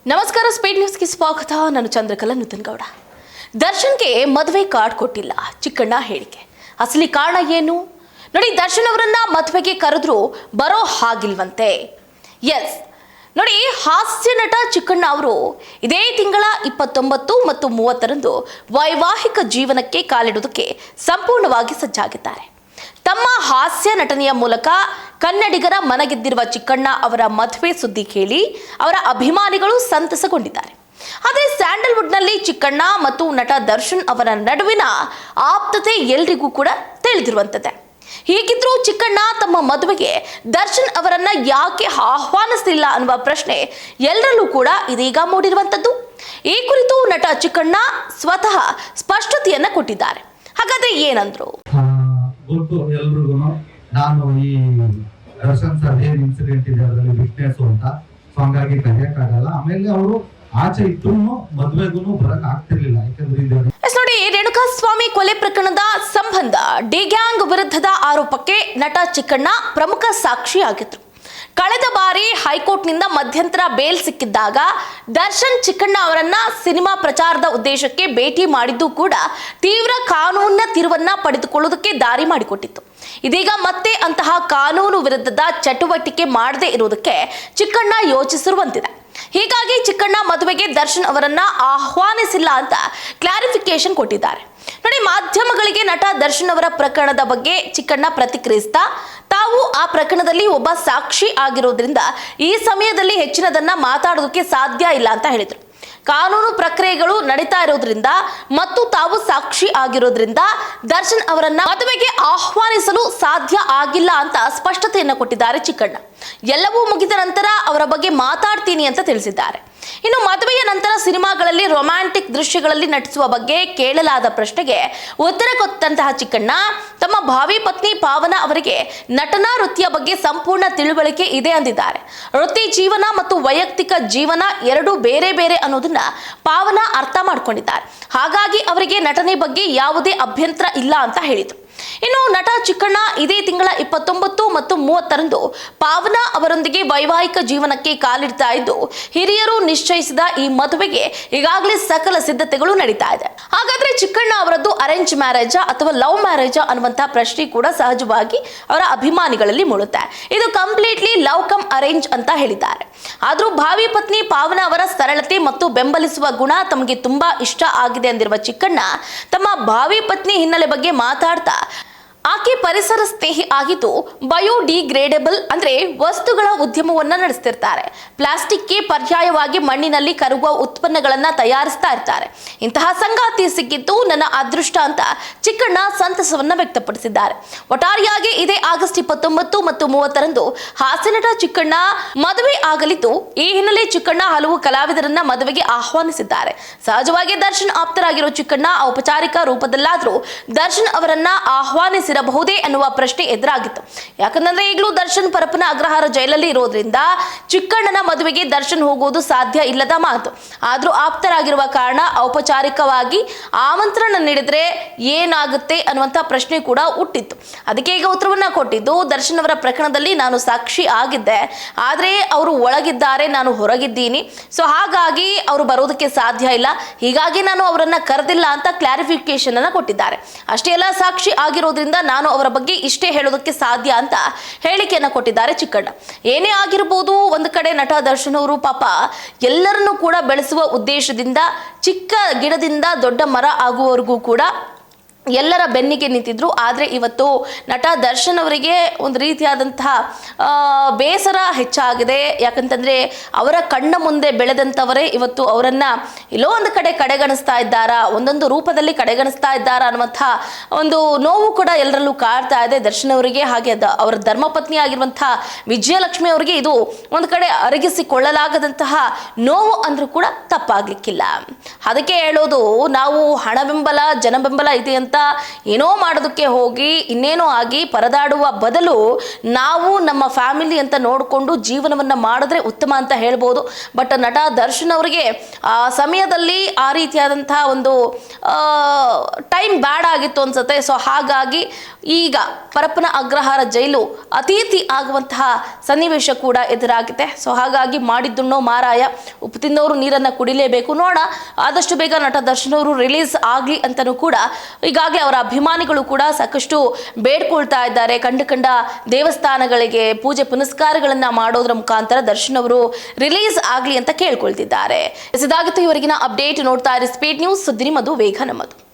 ನಮಸ್ಕಾರ, ಸ್ಪೀಡ್ ನ್ಯೂಸ್ಗೆ ಸ್ವಾಗತ. ನಾನು ಚಂದ್ರಕಲಾ ನೂತನಗೌಡ. ದರ್ಶನ್ಗೆ ಮದುವೆ ಕಾರ್ಡ್ ಕೊಟ್ಟಿಲ್ಲ, ಚಿಕ್ಕಣ್ಣ ಹೇಳಿಕೆ. ಅಸಲಿ ಕಾರಣ ಏನು ನೋಡಿ. ದರ್ಶನ್ ಅವರನ್ನ ಮದುವೆಗೆ ಕರೆದ್ರು ಬರೋ ಹಾಗಿಲ್ವಂತೆ. ಎಸ್ ನೋಡಿ, ಹಾಸ್ಯ ನಟ ಚಿಕ್ಕಣ್ಣ ಅವರು ಇದೇ ತಿಂಗಳ 29 ಮತ್ತು 30ರಂದು ವೈವಾಹಿಕ ಜೀವನಕ್ಕೆ ಕಾಲಿಡುವುದಕ್ಕೆ ಸಂಪೂರ್ಣವಾಗಿ ಸಜ್ಜಾಗಿದ್ದಾರೆ. ತಮ್ಮ ಹಾಸ್ಯ ನಟನೆಯ ಮೂಲಕ ಕನ್ನಡಿಗರ ಮನಗೆದ್ದಿರುವ ಚಿಕ್ಕಣ್ಣ ಅವರ ಮದುವೆ ಸುದ್ದಿ ಕೇಳಿ ಅವರ ಅಭಿಮಾನಿಗಳು ಸಂತಸಗೊಂಡಿದ್ದಾರೆ. ಆದರೆ ಸ್ಯಾಂಡಲ್ವುಡ್ನಲ್ಲಿ ಚಿಕ್ಕಣ್ಣ ಮತ್ತು ನಟ ದರ್ಶನ್ ಅವರ ನಡುವಿನ ಆಪ್ತತೆ ಎಲ್ರಿಗೂ ಕೂಡ ತಿಳಿದಿರುವಂಥದ್ದೇ. ಹೀಗಿದ್ರೂ ಚಿಕ್ಕಣ್ಣ ತಮ್ಮ ಮದುವೆಗೆ ದರ್ಶನ್ ಅವರನ್ನ ಯಾಕೆ ಆಹ್ವಾನಿಸಲಿಲ್ಲ ಅನ್ನುವ ಪ್ರಶ್ನೆ ಎಲ್ಲರಲ್ಲೂ ಕೂಡ ಇದೀಗ ಮೂಡಿರುವಂಥದ್ದು. ಈ ಕುರಿತು ನಟ ಚಿಕ್ಕಣ್ಣ ಸ್ವತಃ ಸ್ಪಷ್ಟತೆಯನ್ನ ಕೊಟ್ಟಿದ್ದಾರೆ. ಹಾಗಾದ್ರೆ ಏನಂದ್ರು? ಗೊತ್ತು ಎಲ್ರಿಗೂ. ನಾನು ಈ ದರ್ಶನ್ ಸರ್ ಏನ್ ಇನ್ಸಿಡೆಂಟ್ ಇದೆ ಅದರಲ್ಲಿ ವಿಟ್ನೆಸ್ ಅಂತ, ಸೊ ಹಂಗಾಗಿ ಕರೆಯಕ್ಕಾಗಲ್ಲ. ಆಮೇಲೆ ಅವರು ಆಚೆ ಇಟ್ಟು ಮದ್ವೆಗೂ ಬರಕ್ ಆಗ್ತಿರ್ಲಿಲ್ಲ, ಯಾಕಂದ್ರೆ ನೋಡಿ, ರೇಣುಕಾಸ್ವಾಮಿ ಕೊಲೆ ಪ್ರಕರಣದ ಸಂಬಂಧ ಡಿ ಗ್ಯಾಂಗ್ ವಿರುದ್ಧದ ಆರೋಪಕ್ಕೆ ನಟ ಚಿಕ್ಕಣ್ಣ ಪ್ರಮುಖ ಸಾಕ್ಷಿಯಾಗಿದ್ರು. ಕಳೆದ ಬಾರಿ ಹೈಕೋರ್ಟ್ನಿಂದ ಮಧ್ಯಂತರ ಬೇಲ್ ಸಿಕ್ಕಿದ್ದಾಗ ದರ್ಶನ್ ಚಿಕ್ಕಣ್ಣ ಅವರನ್ನ ಸಿನಿಮಾ ಪ್ರಚಾರದ ಉದ್ದೇಶಕ್ಕೆ ಭೇಟಿ ಮಾಡಿದ್ದು ಕೂಡ ತೀವ್ರ ಕಾನೂನಿನ ತಿರುವನ್ನ ಪಡೆದುಕೊಳ್ಳುವುದಕ್ಕೆ ದಾರಿ ಮಾಡಿಕೊಟ್ಟಿತ್ತು. ಇದೀಗ ಮತ್ತೆ ಅಂತಹ ಕಾನೂನು ವಿರುದ್ಧದ ಚಟುವಟಿಕೆ ಮಾಡದೇ ಇರುವುದಕ್ಕೆ ಚಿಕ್ಕಣ್ಣ ಯೋಚಿಸಿರುವಂತಿದೆ. ಹೀಗಾಗಿ ಚಿಕ್ಕಣ್ಣ ಮದುವೆಗೆ ದರ್ಶನ್ ಅವರನ್ನ ಆಹ್ವಾನಿಸಿಲ್ಲ ಅಂತ ಕ್ಲಾರಿಫಿಕೇಶನ್ ಕೊಟ್ಟಿದ್ದಾರೆ. ನೋಡಿ, ಮಾಧ್ಯಮಗಳಿಗೆ ನಟ ದರ್ಶನ್ ಅವರ ಪ್ರಕರಣದ ಬಗ್ಗೆ ಚಿಕ್ಕಣ್ಣ ಪ್ರತಿಕ್ರಿಯಿಸ್ತಾ, ತಾವು ಆ ಪ್ರಕರಣದಲ್ಲಿ ಒಬ್ಬ ಸಾಕ್ಷಿ ಆಗಿರೋದ್ರಿಂದ ಈ ಸಮಯದಲ್ಲಿ ಹೆಚ್ಚಿನದನ್ನ ಮಾತಾಡೋದಕ್ಕೆ ಸಾಧ್ಯ ಇಲ್ಲ ಅಂತ ಹೇಳಿದ್ರು. ಕಾನೂನು ಪ್ರಕ್ರಿಯೆಗಳು ನಡೀತಾ ಇರೋದ್ರಿಂದ ಮತ್ತು ತಾವು ಸಾಕ್ಷಿ ಆಗಿರೋದ್ರಿಂದ ದರ್ಶನ್ ಅವರನ್ನ ಮದುವೆಗೆ ಆಹ್ವಾನಿಸಲು ಸಾಧ್ಯ ಆಗಿಲ್ಲ ಅಂತ ಸ್ಪಷ್ಟತೆಯನ್ನು ಕೊಟ್ಟಿದ್ದಾರೆ ಚಿಕ್ಕಣ್ಣ. ಎಲ್ಲವೂ ಮುಗಿದ ನಂತರ ಅವರ ಬಗ್ಗೆ ಮಾತಾಡ್ತೀನಿ ಅಂತ ತಿಳಿಸಿದ್ದಾರೆ. ಇನ್ನು ಮದುವೆಯ ನಂತರ ಸಿನಿಮಾಗಳಲ್ಲಿ ರೊಮ್ಯಾಂಟಿಕ್ ದೃಶ್ಯಗಳಲ್ಲಿ ನಟಿಸುವ ಬಗ್ಗೆ ಕೇಳಲಾದ ಪ್ರಶ್ನೆಗೆ ಉತ್ತರ ಕೊಟ್ಟಂತಹ ಚಿಕ್ಕಣ್ಣ, ತಮ್ಮ ಭಾವಿ ಪತ್ನಿ ಪಾವನ ಅವರಿಗೆ ನಟನಾ ವೃತ್ತಿಯ ಬಗ್ಗೆ ಸಂಪೂರ್ಣ ತಿಳುವಳಿಕೆ ಇದೆ ಅಂದಿದ್ದಾರೆ. ವೃತ್ತಿ ಜೀವನ ಮತ್ತು ವೈಯಕ್ತಿಕ ಜೀವನ ಎರಡೂ ಬೇರೆ ಬೇರೆ ಅನ್ನೋದನ್ನ ಪಾವನ ಅರ್ಥ ಮಾಡ್ಕೊಂಡಿದ್ದಾರೆ. ಹಾಗಾಗಿ ಅವರಿಗೆ ನಟನೆ ಬಗ್ಗೆ ಯಾವುದೇ ಅಭ್ಯಂತರ ಇಲ್ಲ ಅಂತ ಹೇಳಿದ್ರು. ಇನ್ನು ನಟ ಚಿಕ್ಕಣ್ಣ ಇದೇ ತಿಂಗಳ 29 ಮತ್ತು 30ರಂದು ಪಾವನ ಅವರೊಂದಿಗೆ ವೈವಾಹಿಕ ಜೀವನಕ್ಕೆ ಕಾಲಿಡ್ತಾ ಇದ್ದು, ಹಿರಿಯರು ನಿಶ್ಚಯಿಸಿದ ಈ ಮದುವೆಗೆ ಈಗಾಗಲೇ ಸಕಲ ಸಿದ್ಧತೆಗಳು ನಡೀತಾ ಇದೆ. ಹಾಗಾದ್ರೆ ಚಿಕ್ಕಣ್ಣ ಅವರದ್ದು ಅರೇಂಜ್ ಮ್ಯಾರೇಜಾ ಅಥವಾ ಲವ್ ಮ್ಯಾರೇಜಾ ಅನ್ನುವಂತಹ ಪ್ರಶ್ನೆ ಕೂಡ ಸಹಜವಾಗಿ ಅವರ ಅಭಿಮಾನಿಗಳಲ್ಲಿ ಮೂಡುತ್ತೆ. ಇದು ಕಂಪ್ಲೀಟ್ಲಿ ಲವ್ ಕಮ್ ಅರೇಂಜ್ ಅಂತ ಹೇಳಿದ್ದಾರೆ. ಆದ್ರೂ ಭಾವಿ ಪತ್ನಿ ಪಾವನ ಅವರ ಸರಳತೆ ಮತ್ತು ಬೆಂಬಲಿಸುವ ಗುಣ ತಮಗೆ ತುಂಬಾ ಇಷ್ಟ ಆಗಿದೆ ಎಂದಿರುವ ಚಿಕ್ಕಣ್ಣ ತಮ್ಮ ಭಾವಿ ಪತ್ನಿ ಹಿನ್ನೆಲೆ ಬಗ್ಗೆ ಮಾತಾಡ್ತಾ, ಆಕೆ ಪರಿಸರ ಸ್ನೇಹಿ ಆಗಿದ್ದು ಬಯೋಡಿಗ್ರೇಡೇಬಲ್ ಅಂದ್ರೆ ವಸ್ತುಗಳ ಉದ್ಯಮವನ್ನ ನಡೆಸ್ತಿರ್ತಾರೆ. ಪ್ಲಾಸ್ಟಿಕ್ಗೆ ಪರ್ಯಾಯವಾಗಿ ಮಣ್ಣಿನಲ್ಲಿ ಕರಗುವ ಉತ್ಪನ್ನಗಳನ್ನ ತಯಾರಿಸ್ತಾ ಇರ್ತಾರೆ. ಇಂತಹ ಸಂಗಾತಿ ಸಿಕ್ಕಿದ್ದು ನನ್ನ ಅದೃಷ್ಟ ಅಂತ ಚಿಕ್ಕಣ್ಣ ಸಂತಸವನ್ನ ವ್ಯಕ್ತಪಡಿಸಿದ್ದಾರೆ. ಒಟ್ಟಾರೆಯಾಗಿ ಇದೇ ಆಗಸ್ಟ್ 29 ಮತ್ತು 30ರಂದು ಹಾಸ್ಯನಟ ಚಿಕ್ಕಣ್ಣ ಮದುವೆ ಆಗಲಿದ್ದು, ಈ ಹಿನ್ನೆಲೆ ಚಿಕ್ಕಣ್ಣ ಹಲವು ಕಲಾವಿದರನ್ನ ಮದುವೆಗೆ ಆಹ್ವಾನಿಸಿದ್ದಾರೆ. ಸಹಜವಾಗಿ ದರ್ಶನ್ ಆಪ್ತರಾಗಿರೋ ಚಿಕ್ಕಣ್ಣ ಔಪಚಾರಿಕ ರೂಪದಲ್ಲಾದ್ರೂ ದರ್ಶನ್ ಅವರನ್ನ ಆಹ್ವಾನಿಸಿರಬಹುದೇ ಅನ್ನುವ ಪ್ರಶ್ನೆ ಎದುರಾಗಿತ್ತು. ಯಾಕಂದ್ರೆ ಈಗಲೂ ದರ್ಶನ್ ಪರಪ್ಪನ ಅಗ್ರಹಾರ ಜೈಲಲ್ಲಿ ಇರೋದ್ರಿಂದ ಚಿಕ್ಕಣ್ಣನ ಮದುವೆಗೆ ದರ್ಶನ್ ಹೋಗುವುದು ಸಾಧ್ಯ ಇಲ್ಲದ ಮಾತು. ಆದ್ರೂ ಆಪ್ತರಾಗಿರುವ ಕಾರಣ ಔಪಚಾರಿಕವಾಗಿ ಆಮಂತ್ರಣ ನೀಡಿದ್ರೆ ಏನಾಗುತ್ತೆ ಅನ್ನುವಂತ ಪ್ರಶ್ನೆ ಕೂಡ ಹುಟ್ಟಿತ್ತು. ಅದಕ್ಕೆ ಈಗ ಉತ್ತರವನ್ನ ಕೊಟ್ಟಿದ್ದು, ದರ್ಶನ್ ಅವರ ಪ್ರಕರಣದಲ್ಲಿ ನಾನು ಸಾಕ್ಷಿ ಆಗಿದ್ದೆ, ಆದ್ರೆ ಅವರು ಒಳಗಿದ್ದಾರೆ, ನಾನು ಹೊರಗಿದ್ದೀನಿ, ಸೊ ಹಾಗಾಗಿ ಅವರು ಬರೋದಕ್ಕೆ ಸಾಧ್ಯ ಇಲ್ಲ, ಹೀಗಾಗಿ ನಾನು ಅವರನ್ನ ಕರೆದಿಲ್ಲ ಅಂತ ಕ್ಲಾರಿಫಿಕೇಶನ್ ಅನ್ನ ಕೊಟ್ಟಿದ್ದಾರೆ. ಅಷ್ಟೇ ಅಲ್ಲ, ಸಾಕ್ಷಿ ಆಗಿರೋದ್ರಿಂದ ನಾನು ಅವರ ಬಗ್ಗೆ ಇಷ್ಟೇ ಹೇಳೋದಕ್ಕೆ ಸಾಧ್ಯ ಅಂತ ಹೇಳಿಕೆಯನ್ನ ಕೊಟ್ಟಿದ್ದಾರೆ ಚಿಕ್ಕಣ್ಣ. ಏನೇ ಆಗಿರಬಹುದು, ಒಂದು ಕಡೆ ನಟ ದರ್ಶನ್ ಅವರು ಪಾಪ ಎಲ್ಲರನ್ನೂ ಕೂಡ ಬೆಳೆಸುವ ಉದ್ದೇಶದಿಂದ ಚಿಕ್ಕ ಗಿಡದಿಂದ ದೊಡ್ಡ ಮರ ಆಗುವವರೆಗೂ ಕೂಡ ಎಲ್ಲರ ಬೆನ್ನಿಗೆ ನಿಂತಿದ್ರು. ಆದರೆ ಇವತ್ತು ನಟ ದರ್ಶನ್ ಅವರಿಗೆ ಒಂದು ರೀತಿಯಾದಂತಹ ಬೇಸರ ಹೆಚ್ಚಾಗಿದೆ. ಯಾಕಂತಂದ್ರೆ ಅವರ ಕಣ್ಣ ಮುಂದೆ ಬೆಳೆದಂಥವರೇ ಇವತ್ತು ಅವರನ್ನ ಎಲ್ಲೋ ಒಂದು ಕಡೆ ಕಡೆಗಣಿಸ್ತಾ ಇದ್ದಾರಾ, ಒಂದೊಂದು ರೂಪದಲ್ಲಿ ಕಡೆಗಣಿಸ್ತಾ ಇದ್ದಾರಾ ಅನ್ನುವಂತಹ ಒಂದು ನೋವು ಕೂಡ ಎಲ್ಲರಲ್ಲೂ ಕಾಡ್ತಾ ಇದೆ ದರ್ಶನ್ ಅವರಿಗೆ. ಹಾಗೆ ಅವರ ಧರ್ಮಪತ್ನಿ ಆಗಿರುವಂತಹ ವಿಜಯಲಕ್ಷ್ಮಿ ಅವರಿಗೆ ಇದು ಒಂದು ಕಡೆ ಅರಗಿಸಿಕೊಳ್ಳಲಾಗದಂತಹ ನೋವು ಅಂದ್ರೂ ಕೂಡ ತಪ್ಪಾಗ್ಲಿಕ್ಕಿಲ್ಲ. ಅದಕ್ಕೆ ಹೇಳೋದು, ನಾವು ಹಣ ಬೆಂಬಲ ಜನ ಬೆಂಬಲ ಇದೆ ಅಂತ ಏನೋ ಮಾಡೋದಕ್ಕೆ ಹೋಗಿ ಇನ್ನೇನೋ ಆಗಿ ಪರದಾಡುವ ಬದಲು ನಾವು ನಮ್ಮ ಫ್ಯಾಮಿಲಿ ಅಂತ ನೋಡಿಕೊಂಡು ಜೀವನವನ್ನು ಮಾಡಿದ್ರೆ ಉತ್ತಮ ಅಂತ ಹೇಳ್ಬೋದು. ಬಟ್ ನಟ ದರ್ಶನ್ ಅವರಿಗೆ ಆ ಸಮಯದಲ್ಲಿ ಆ ರೀತಿಯಾದಂತಹ ಒಂದು ಟೈಮ್ ಬ್ಯಾಡ್ ಆಗಿತ್ತು ಅನ್ಸುತ್ತೆ. ಸೊ ಹಾಗಾಗಿ ಈಗ ಪರಪ್ಪನ ಅಗ್ರಹಾರ ಜೈಲು ಅತಿಥಿ ಆಗುವಂತಹ ಸನ್ನಿವೇಶ ಕೂಡ ಎದುರಾಗಿದೆ. ಸೊ ಹಾಗಾಗಿ ಮಾಡಿದ್ದುಣ್ಣೋ ಮಾರಾಯ, ಉಪ್ಪು ತಿನ್ನೋರು ನೀರನ್ನು ಕುಡಿಲೇಬೇಕು. ನೋಡ ಆದಷ್ಟು ಬೇಗ ನಟ ದರ್ಶನ್ ಅವರು ರಿಲೀಸ್ ಆಗಲಿ ಅಂತಲೂ ಕೂಡ ಈಗಾಗಲೇ ಅವರ ಅಭಿಮಾನಿಗಳು ಕೂಡ ಸಾಕಷ್ಟು ಬೇಡ್ಕೊಳ್ತಾ ಇದ್ದಾರೆ. ಕಂಡ ದೇವಸ್ಥಾನಗಳಿಗೆ ಪೂಜೆ ಪುನಸ್ಕಾರಗಳನ್ನು ಮಾಡೋದ್ರ ಮುಖಾಂತರ ದರ್ಶನ್ ಅವರು ರಿಲೀಸ್ ಆಗಲಿ ಅಂತ ಕೇಳ್ಕೊಳ್ತಿದ್ದಾರೆ. ಇದಾಗಿತ್ತು ಇವರೆಗಿನ ಅಪ್ಡೇಟ್. ನೋಡ್ತಾ ಇರಿ ಸ್ಪೀಡ್ ನ್ಯೂಸ್, ಸುದ್ದಿ ನಿಮ್ಮದು, ವೇಗ ನಮ್ಮದು.